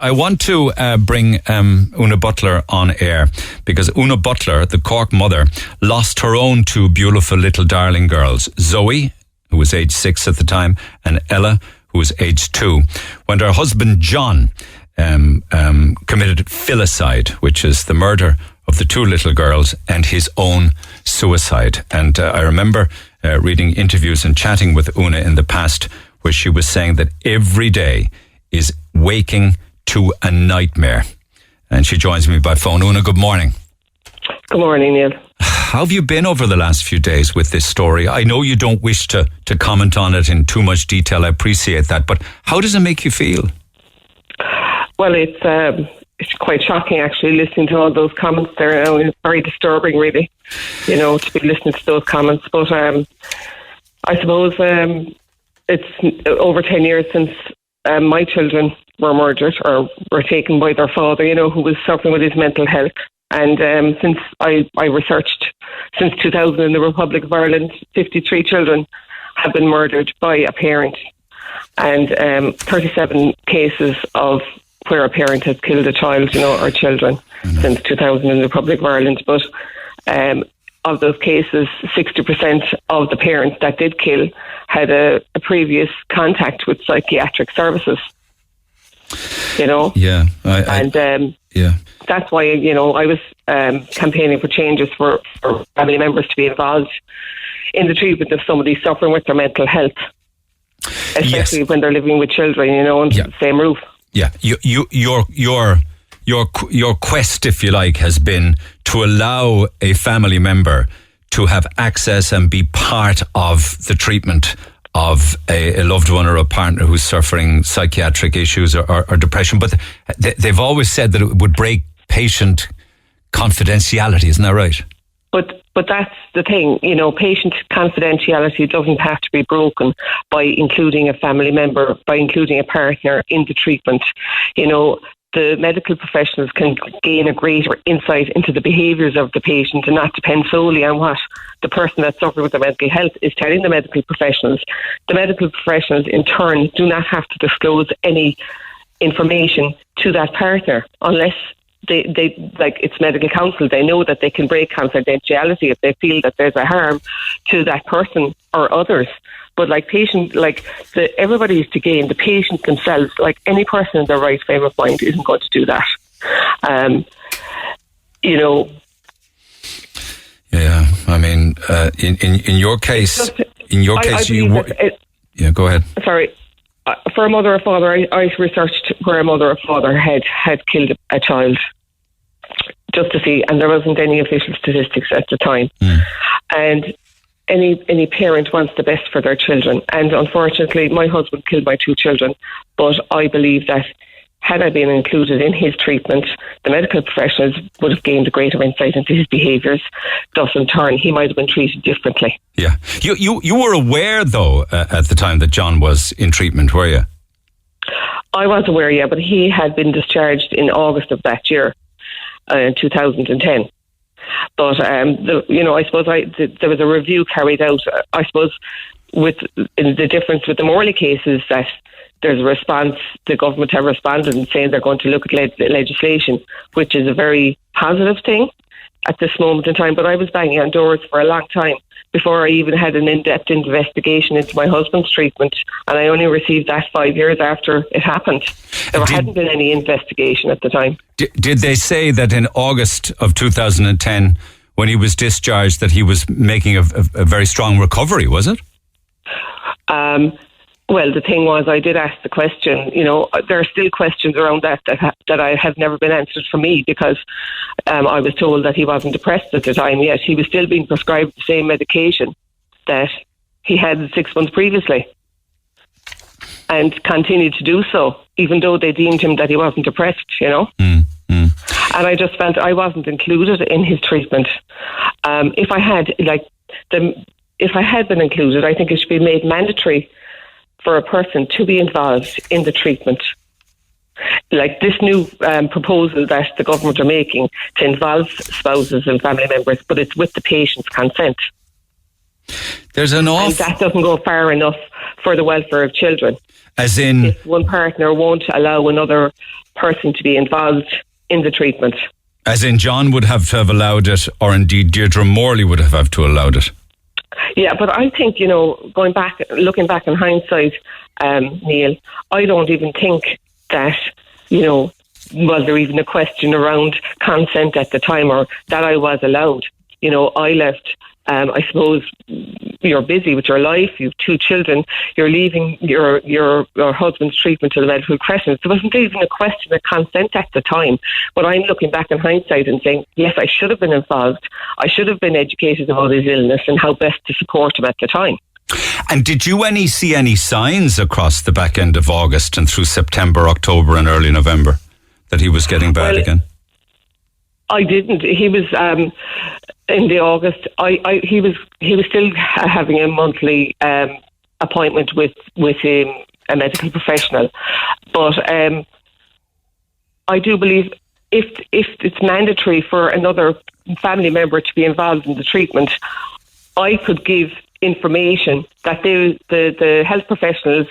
I want to bring Una Butler on air because Una Butler, the Cork mother, lost her own two beautiful little darling girls, Zoe, who was age 6 at the time, and Ella, who was age 2, when her husband John committed filicide, which is the murder of the two little girls and his own suicide. And I remember reading interviews and chatting with Una in the past where she was saying that every day is waking to a nightmare. And she joins me by phone. Una, good morning. Good morning, Neil. How have you been over the last few days with this story? I know you don't wish to comment on it in too much detail. I appreciate that. But how does it make you feel? Well, it's quite shocking, actually, listening to all those comments there. It's very disturbing, really, to be listening to those comments. But I suppose it's over 10 years since my children were murdered or were taken by their father, who was suffering with his mental health. And since I researched, since 2000 in the Republic of Ireland, 53 children have been murdered by a parent, and 37 cases of where a parent has killed a child, or children, since 2000 in the Republic of Ireland. But of those cases, 60% of the parents that did kill had a previous contact with psychiatric services. Yeah. Yeah. That's why, I was campaigning for changes for family members to be involved in the treatment of somebody suffering with their mental health, especially when they're living with children, under the same roof. Yeah, your quest, if you like, has been to allow a family member to have access and be part of the treatment of a loved one or a partner who's suffering psychiatric issues or depression. But they've always said that it would break patient confidentiality, isn't that right? But that's the thing, patient confidentiality doesn't have to be broken by including a family member, by including a partner in the treatment. The medical professionals can gain a greater insight into the behaviours of the patient and not depend solely on what the person that's suffering with their mental health is telling the medical professionals. The medical professionals, in turn, do not have to disclose any information to that partner unless they like it's medical counsel. They know that they can break confidentiality if they feel that there's a harm to that person or others. But everybody is to gain. The patient themselves, like any person in their right frame of mind, isn't going to do that. Yeah, I mean, in your case, yeah, go ahead. Sorry. For a mother or father, I researched where a mother or father had killed a child, just to see, and there wasn't any official statistics at the time. And any parent wants the best for their children. And unfortunately, my husband killed my two children, but I believe that had I been included in his treatment, the medical professionals would have gained a greater insight into his behaviours. Thus, in turn, he might have been treated differently. Yeah. You were aware, though, at the time that John was in treatment, were you? I was aware, yeah, but he had been discharged in August of that year, in 2010. But, I suppose there was a review carried out, I suppose, with the difference with the Morley case is that there's a response, the government have responded and saying they're going to look at legislation, which is a very positive thing at this moment in time. But I was banging on doors for a long time before I even had an in-depth investigation into my husband's treatment, and I only received that 5 years after it happened. There hadn't been any investigation at the time. Did they say that in August of 2010, when he was discharged, that he was making a very strong recovery, was it? Well, the thing was, I did ask the question. There are still questions around that I have never been answered for me, because I was told that he wasn't depressed at the time, yet he was still being prescribed the same medication that he had 6 months previously, and continued to do so, even though they deemed him that he wasn't depressed, And I just felt I wasn't included in his treatment. If I had been included, I think it should be made mandatory for a person to be involved in the treatment. Like this new proposal that the government are making to involve spouses and family members, but it's with the patient's consent. There's an and that doesn't go far enough for the welfare of children. As in? If one partner won't allow another person to be involved in the treatment. As in John would have to have allowed it, or indeed Deirdre Morley would have to allowed it. Yeah, but I think, looking back in hindsight, Neil, I don't even think that, was there even a question around consent at the time, or that I was allowed. I left, I suppose you're busy with your life, you have 2 children, you're leaving your husband's treatment to the medical professionals. There wasn't even a question of consent at the time. But I'm looking back in hindsight and saying, yes, I should have been involved. I should have been educated about his illness and how best to support him at the time. And did you see any signs across the back end of August and through September, October and early November that he was getting bad again? I didn't. He was in the August. He was still having a monthly appointment with a medical professional. But I do believe if it's mandatory for another family member to be involved in the treatment, I could give information that the health professionals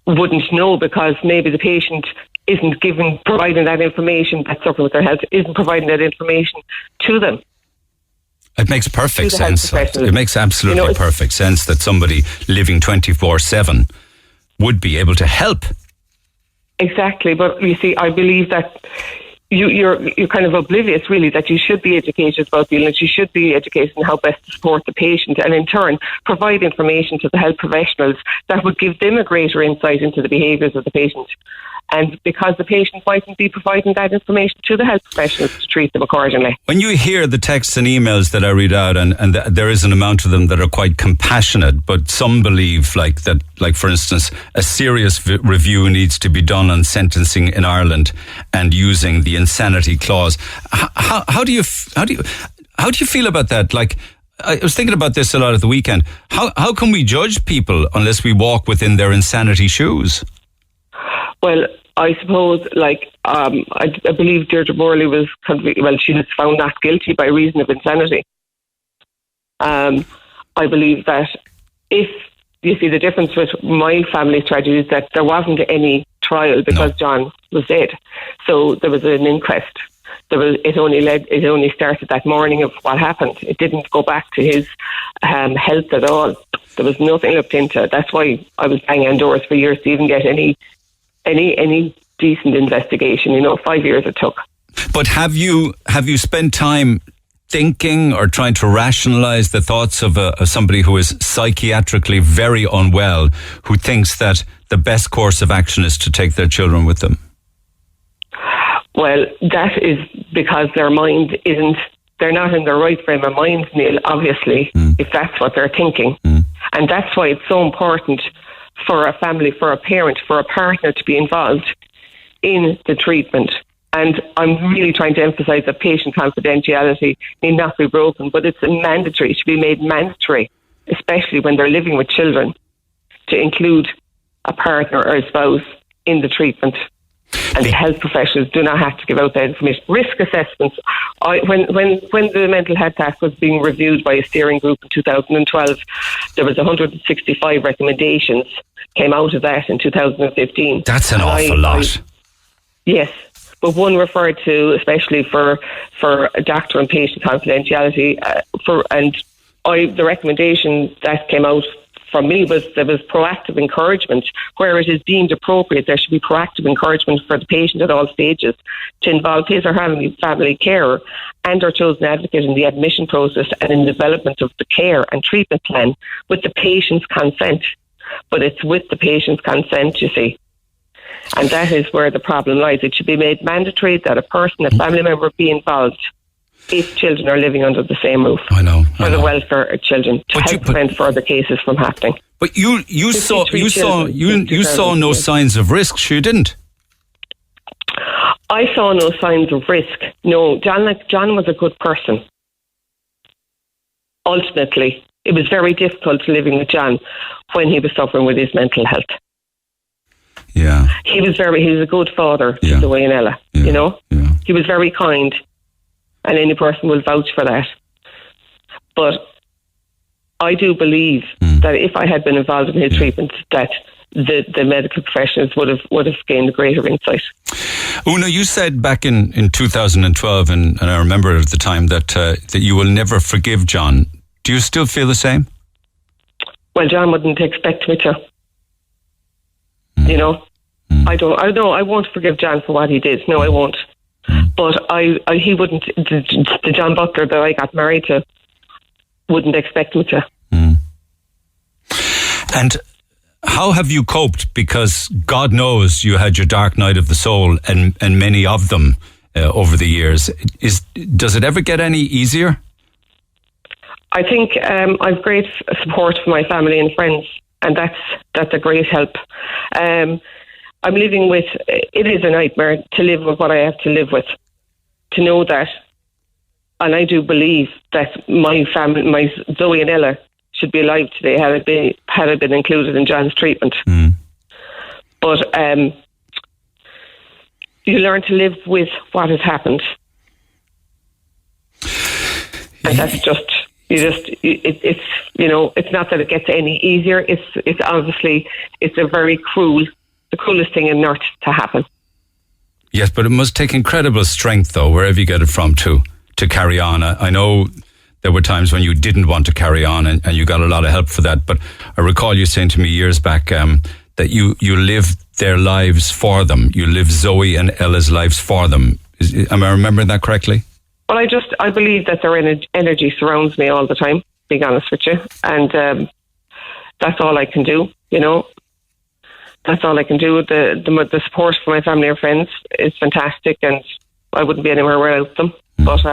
wouldn't know, because maybe the patient isn't providing that information, that's suffering with their health, isn't providing that information to them. It makes perfect sense. It makes absolutely perfect sense that somebody living 24/7 would be able to help. Exactly, but you see, I believe that you're kind of oblivious, really, that you should be educated about the illness. You should be educated on how best to support the patient, and in turn provide information to the health professionals that would give them a greater insight into the behaviours of the patient. And because the patient mightn't be providing that information to the health professionals to treat them accordingly. When you hear the texts and emails that I read out, and there is an amount of them that are quite compassionate, but some believe like for instance, a serious review needs to be done on sentencing in Ireland and using the insanity clause. How do you feel about that? Like, I was thinking about this a lot at the weekend. How can we judge people unless we walk within their insanity shoes? Well, I suppose, I believe Deirdre Morley she was found not guilty by reason of insanity. I believe that if you see the difference with my family's tragedy is that there wasn't any trial because John was dead. So there was an inquest. It only started that morning of what happened. It didn't go back to his health at all. There was nothing looked into. That's why I was banging on doors for years to even get any decent investigation. 5 years it took. But have you spent time thinking or trying to rationalise the thoughts of somebody who is psychiatrically very unwell, who thinks that the best course of action is to take their children with them? Well, that is because their mind they're not in their right frame of mind, Neil, obviously, if that's what they're thinking. And that's why it's so important for a family, for a parent, for a partner to be involved in the treatment. And I'm really trying to emphasise that patient confidentiality need not be broken, but it's mandatory, to be made mandatory, especially when they're living with children, to include a partner or a spouse in the treatment. And the health professionals do not have to give out that information. Risk assessments. When the Mental Health Act was being reviewed by a steering group in 2012, there was 165 recommendations came out of that in 2015. That's an awful lot. Yes, but one referred to, especially for doctor and patient confidentiality, the recommendation that came out from me was there was proactive encouragement. Where it is deemed appropriate, there should be proactive encouragement for the patient at all stages to involve his or her family carer and or chosen advocate in the admission process and in the development of the care and treatment plan with the patient's consent. But it's with the patient's consent, you see. And that is where the problem lies. It should be made mandatory that a family member, be involved if children are living under the same roof. I know. For the welfare of children, to help prevent further cases from happening. But you saw no signs of risk, you didn't? I saw no signs of risk. No, John was a good person. Ultimately, it was very difficult living with John when he was suffering with his mental health. Yeah. He was a good father to Zoe and Ella, Yeah. He was very kind, and any person will vouch for that. But I do believe that if I had been involved in his treatment, that the medical professionals would have gained greater insight. Una, you said back in 2012, and I remember at the time that you will never forgive John. Do you still feel the same? Well, John wouldn't expect me to. You know, I know I won't forgive John for what he did. No, I won't. But he wouldn't. The John Butler that I got married to wouldn't expect me to. And how have you coped? Because God knows you had your dark night of the soul, and many of them over the years. Does it ever get any easier? I think I've great support from my family and friends, and that's a great help. I'm living with. It is a nightmare to live with what I have to live with. To know that, and I do believe that my family, my Zoe and Ella, should be alive today had I been included in John's treatment. But you learn to live with what has happened, and that's just. It's it's not that it gets any easier. It's obviously the cruelest thing on earth to happen. Yes, but it must take incredible strength, though, wherever you get it from, to carry on. I know there were times when you didn't want to carry on, and you got a lot of help for that. But I recall you saying to me years back that you live their lives for them. You live Zoe and Ella's lives for them. Am I remembering that correctly? Well, I believe that their energy surrounds me all the time, being honest with you. And that's all I can do, you know. That's all I can do. The support from my family or friends is fantastic, and I wouldn't be anywhere without them. But,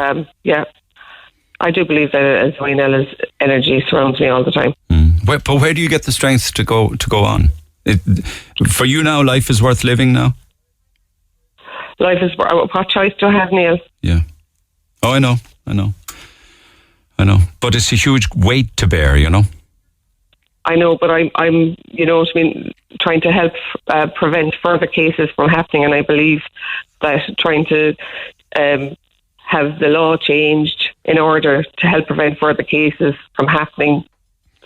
I do believe that Zoe and Ella's energy surrounds me all the time. But where do you get the strength to go on? For you now, life is worth living now? Life is... What choice do I have, Neil? Yeah. Oh, I know. But it's a huge weight to bear, you know? I know, but I'm you know what I mean, trying to help prevent further cases from happening, and I believe that trying to have the law changed in order to help prevent further cases from happening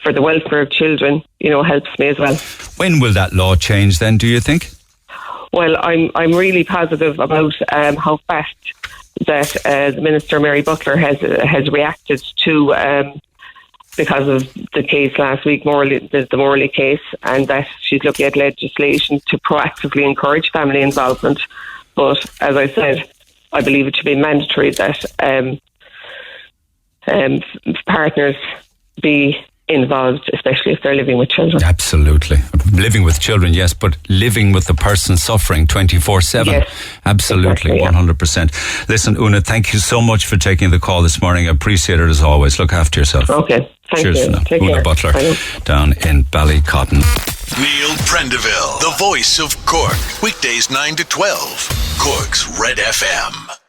for the welfare of children, you know, helps me as well. When will that law change then, do you think? Well, I'm really positive about how fast that the Minister, Mary Butler, has reacted to because of the case last week, the Morley case, and that she's looking at legislation to proactively encourage family involvement. But as I said, I believe it should be mandatory that partners be involved, especially if they're living with children. Absolutely. Living with children, yes, but living with the person suffering 24/7. Yes, absolutely, exactly, 100%. Listen, Una, thank you so much for taking the call this morning. I appreciate it as always. Look after yourself. Okay. Cheers you. For now. Take Una care. Butler down in Ballycotton. Neil Prendeville, the voice of Cork. Weekdays 9 to 12. Cork's Red FM.